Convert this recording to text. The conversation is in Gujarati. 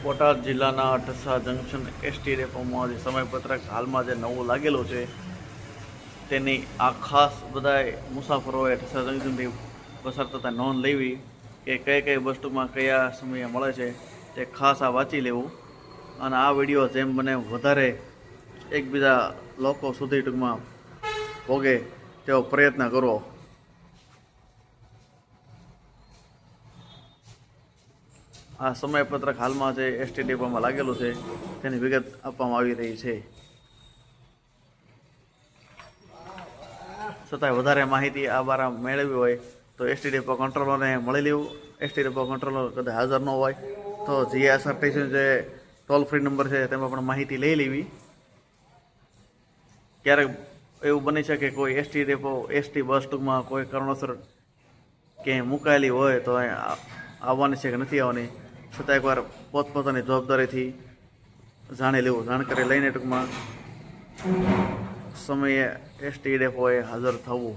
બોટાદ જિલ્લાના ઢસા જંકશન એસટી ડેપોમાં જે સમયપત્રક હાલમાં જે નવું લાગેલું છે તેની આ ખાસ બધાય મુસાફરોએ ઢસા જંકશનથી પસાર થતાં નોંધ લેવી કે કઈ કઈ વસ્તુમાં કયા સમયે મળે છે તે ખાસ આ વાંચી લેવું અને આ વિડીયો જેમ બને વધારે એકબીજા લોકો સુધી ટૂંકમાં ભોગે તેવો પ્રયત્ન કરવો. આ સમયપત્રક હાલમાં જે એસટી ડેપોમાં લાગેલું છે તેની વિગત આપવામાં આવી રહી છે. છતાંય વધારે માહિતી આ બારા મેળવવી હોય તો એસટી ડેપો કંટ્રોલરને મળી લેવું. એસટી ડેપો કંટ્રોલર કદાચ હાજર ન હોય તો જીએસઆરટીસી જે ટોલ ફ્રી નંબર છે તેમાં પણ માહિતી લઈ લેવી. ક્યારેક એવું બની શકે કોઈ એસટી ડેપો એસટી બસ ટૂંકમાં કોઈ કારણોસર ક્યાંય મુકાયેલી હોય તો આવવાની છે કે નથી આવવાની, છતાં એકવાર પોતપોતાની જવાબદારીથી જાણી લેવું. જાણકારી લઈને ટૂંકમાં સમયે એસટી ડેપોએ હાજર થવું.